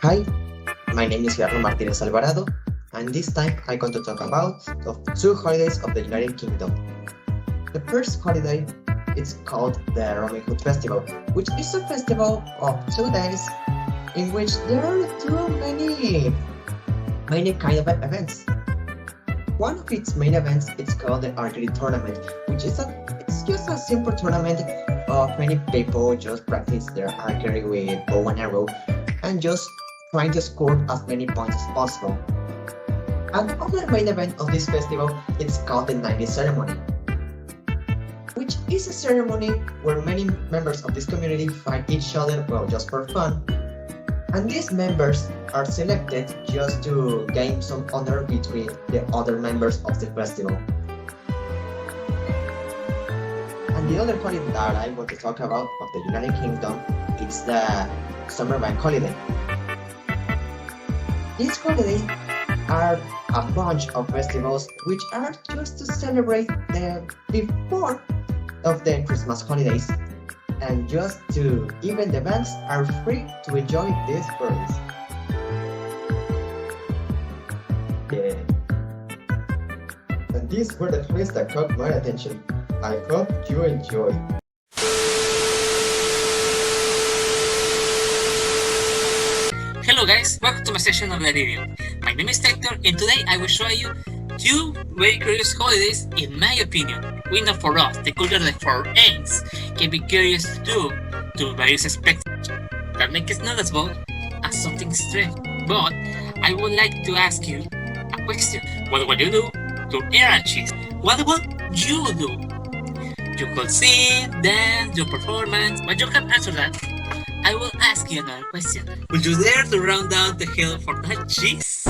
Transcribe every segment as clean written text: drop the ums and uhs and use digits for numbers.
Hi, my name is Gerardo Martinez Alvarado, and this time I'm going to talk about the two holidays of the United Kingdom. The first holiday is called the Robin Hood Festival, which is a festival of 2 days in which there are too many kind of events. One of its main events is called the archery tournament, which is it's just a simple tournament of many people just practice their archery with bow and arrow and just trying to score as many points as possible. Another main event of this festival is called the Knightly Ceremony, which is a ceremony where many members of this community fight each other, well, just for fun, and these members are selected just to gain some honor between the other members of the festival. And the other holiday that I want to talk about of the United Kingdom is the Summer Bank Holiday. These holidays are a bunch of festivals which are just to celebrate the before of the Christmas holidays, and just to even the banks are free to enjoy these birthdays. Yeah. And these were the holidays that caught my attention. I hope you enjoy. Hello guys, welcome to my session of the video. My name is Hector and today I will show you two very curious holidays in my opinion. We know for us, the culture that foreigners can be curious too, to various aspects that make us noticeable as something strange. But I would like to ask you a question. What would you do to earn a cheese? What would you do? You could sing, dance, do performance, but you can't answer that. I will ask you another question. Would you dare to run down the hill for that cheese?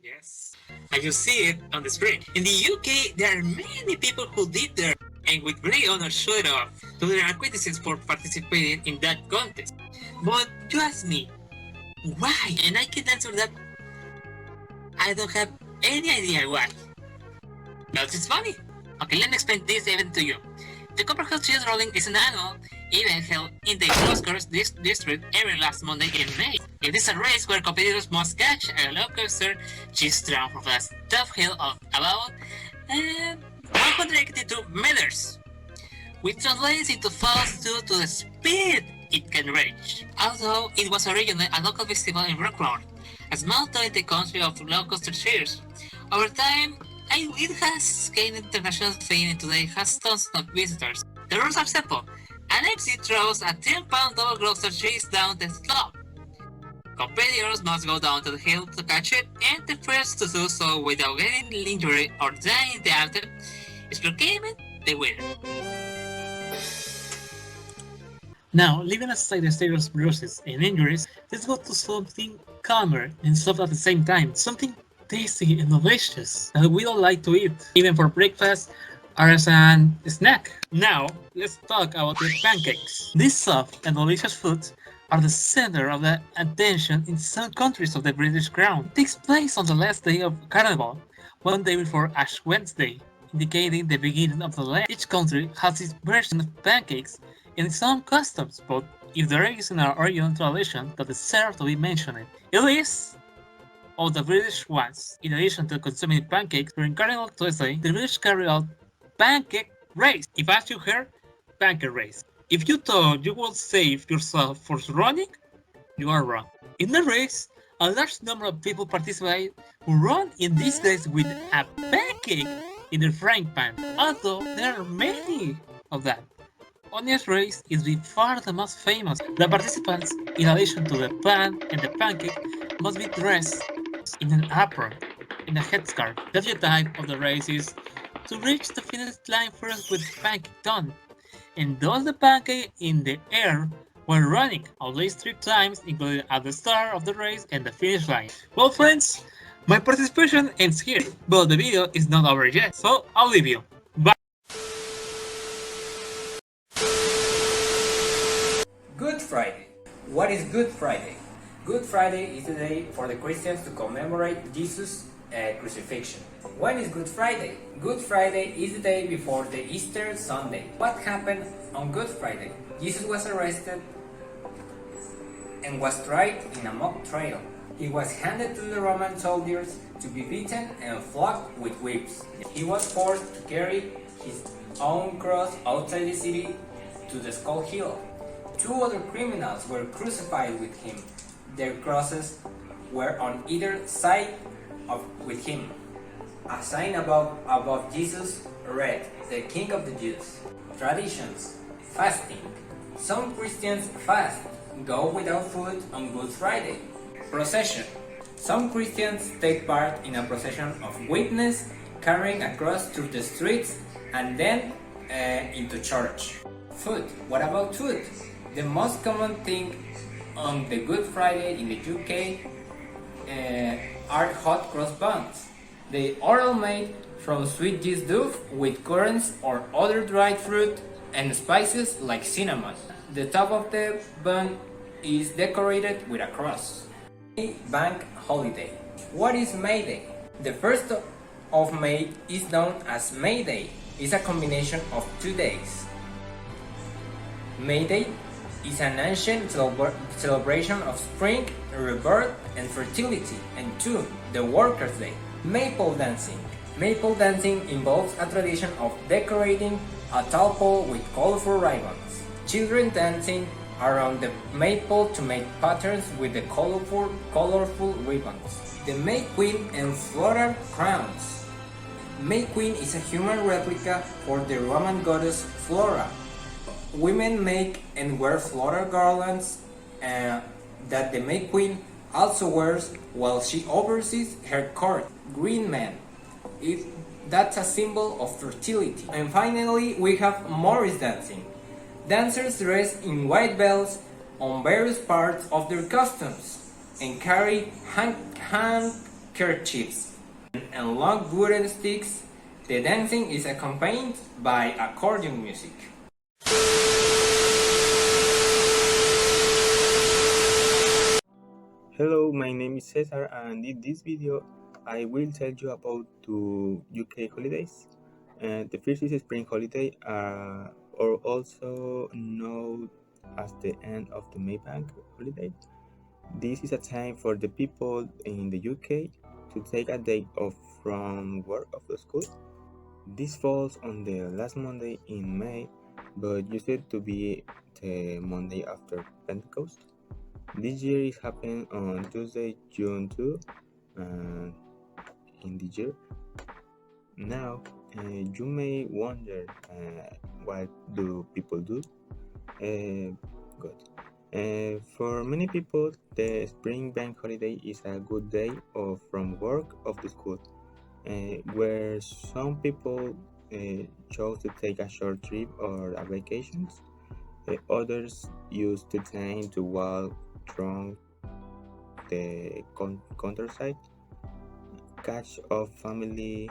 Yes, and you see it on the screen. In the UK, there are many people who live there and with great honor show it off to their acquaintances for participating in that contest. But you ask me, why? And I can answer that I don't have any idea why. But it's funny. Okay, let me explain this event to you. The Copperhead Cheese Rolling is an annual event held in the Gloucester district every last Monday in May. It is a race where competitors must catch a Gloucester cheese drum from a top hill of about 182 meters, which translates into falls due to the speed it can reach. Although it was originally a local festival in Rockmore, a small town in the country of Gloucester cheese, over time it has gained international fame and today has tons of visitors. The rules are simple. An MC throws a 10-pound double Gloucester cheese down the slope. Competitors must go down to the hill to catch it, and the first to do so without getting injured or dying in the attempt is proclaimed the winner. Now, leaving aside the serious bruises and injuries, let's go to something calmer and soft at the same time, something tasty and delicious that we all like to eat, even for breakfast or as a snack. Now, let's talk about the pancakes. These soft and delicious foods are the center of the attention in some countries of the British Crown. It takes place on the last day of Carnival, one day before Ash Wednesday, indicating the beginning of the land. Each country has its version of pancakes and its own customs, but if there is an original tradition that deserves to be mentioned, it is of the British ones. In addition to consuming pancakes during Carnival Tuesday, the British carry out pancake race. If as you heard, pancake race. If you thought you would save yourself for running, you are wrong. In the race, a large number of people participate who run in these days with a pancake in their frying pan, although there are many of that. Onion race is by far the most famous. The participants, in addition to the pan and the pancake, must be dressed in an apron, in a headscarf. The objective of the race is to reach the finish line first with pancake done, and thus the pancake in the air while running at least 3 times, including at the start of the race and the finish line. Well, friends, my participation ends here, but the video is not over yet, so I'll leave you. Bye. Good Friday. What is Good Friday? Good Friday is the day for the Christians to commemorate Jesus' crucifixion. When is Good Friday? Good Friday is the day before the Easter Sunday. What happened on Good Friday? Jesus was arrested and was tried in a mock trial. He was handed to the Roman soldiers to be beaten and flogged with whips. He was forced to carry his own cross outside the city to the Skull Hill. 2 other criminals were crucified with him. Their crosses were on either side with him. A sign above Jesus read, "The King of the Jews." Traditions. Fasting. Some Christians fast, go without food on Good Friday. Procession. Some Christians take part in a procession of witness, carrying a cross through the streets and then into church. Food. What about food? The most common thing on the Good Friday in the UK are hot cross buns. They are all made from sweet yeast dough with currants or other dried fruit and spices like cinnamon. The top of the bun is decorated with a cross. Bank holiday. What is May Day? The 1st of May is known as May Day. It's a combination of 2 days. May Day is an ancient celebration of spring, rebirth, and fertility. And 2. The Workers' Day. Maple dancing. Maple dancing involves a tradition of decorating a tall pole with colorful ribbons. Children dancing around the maple to make patterns with the colorful ribbons. The May Queen and floral crowns. May Queen is a human replica for the Roman goddess Flora. Women make and wear floral garlands that the May Queen also wears while she oversees her court. Green Man. That's a symbol of fertility. And finally, we have Morris dancing. Dancers dress in white bells on various parts of their costumes and carry handkerchiefs and long wooden sticks. The dancing is accompanied by accordion music. Hello, my name is Cesar, and in this video I will tell you about 2 UK holidays. The first is spring holiday, or also known as the end of the May Bank holiday. This is a time for the people in the UK to take a day off from work or the school. This falls on the last Monday in May, but used to be the Monday after Pentecost. This year is happening on Tuesday, June 2, in the year. Now, you may wonder, what do people do? Good. For many people, the spring bank holiday is a good day off from work of the school, where some people chose to take a short trip or a vacations. Others use the time to walk through the countryside, catch up family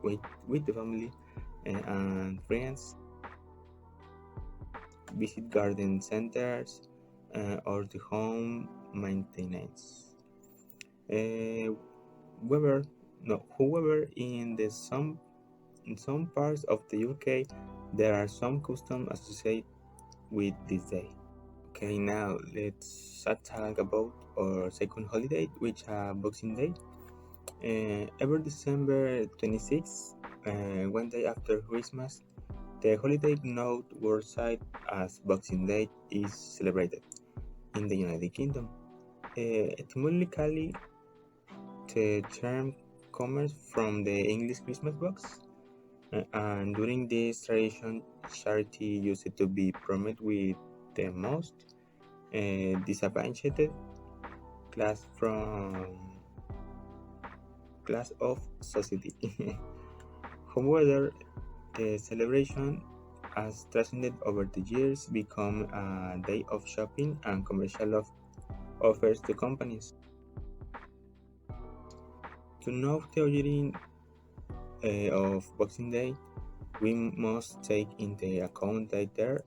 with the family and friends, visit garden centers, or the home maintenance. However, in some parts of the UK, there are some customs associated with this day. Okay, now let's talk about our second holiday, which is Boxing Day. Every December 26th, one day after Christmas, the holiday known worldwide as Boxing Day is celebrated in the United Kingdom. Etymologically, the term comes from the English Christmas box, And during this tradition, charity used to be promoted with the most disadvantaged class from class of society. However, the celebration has transcended over the years, become a day of shopping and commercial offers to companies. To know the origin of Boxing Day, we must take into account that there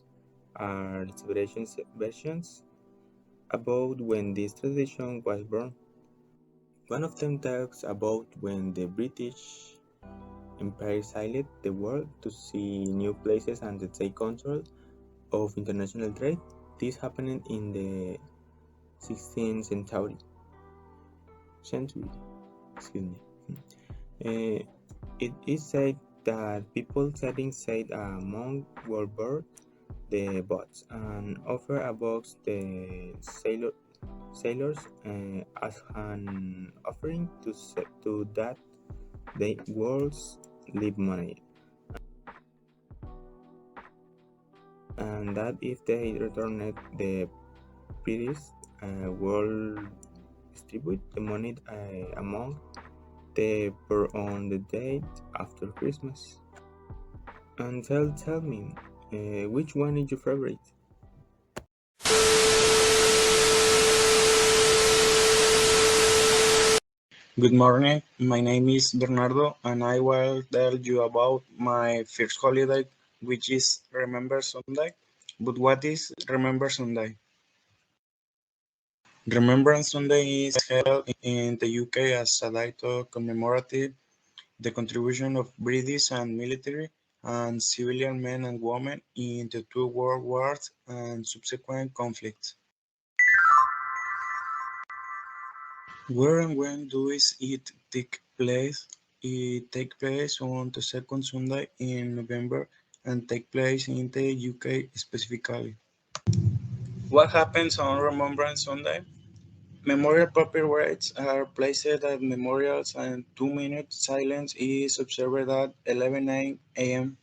are several versions about when this tradition was born. One of them talks about when the British Empire sailed the world to see new places and to take control of international trade. This happened in the 16th century. Excuse me. Uh, it is said that people setting said among were board the boats and offer a box the sailors as an offering to that the world's leave money, and that if they returned the British will distribute the money among the poor on the date after Christmas. And tell me, which one is your favorite? Good morning. My name is Bernardo, and I will tell you about my first holiday, which is Remember Sunday. But what is Remember Sunday? Remembrance Sunday is held in the UK as a day to commemorate the contribution of British and military and civilian men and women in the two world wars and subsequent conflicts. Where and when does it take place? It takes place on the second Sunday in November and takes place in the UK specifically. What happens on Remembrance Sunday? Memorial papyrus are placed at memorials and 2 minute silence is observed at 11 a.m.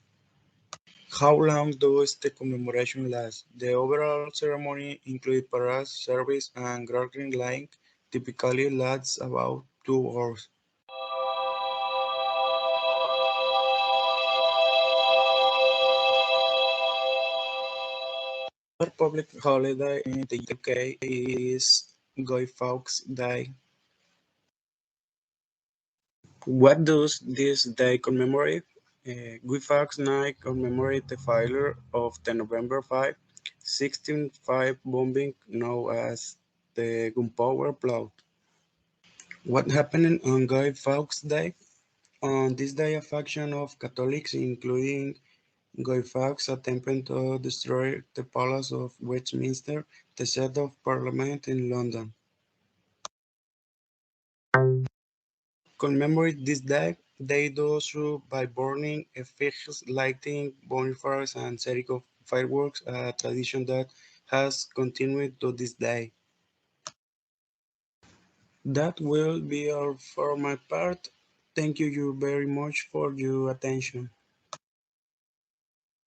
How long does the commemoration last? The overall ceremony, including parade, service, and gathering length, typically lasts about 2 hours. Another public holiday in the UK is Guy Fawkes Day. What does this day commemorate? Guy Fawkes Night commemorates the failure of the November 5, 1605 bombing known as the Gunpowder Plot. What happened on Guy Fawkes Day? On this day, a faction of Catholics, including Guy Fawkes, attempted to destroy the Palace of Westminster, the seat of Parliament in London. Commemorate this day, they do so by burning effigies, lighting bonfires, and setting off fireworks, a tradition that has continued to this day. That will be all for my part. Thank you very much for your attention.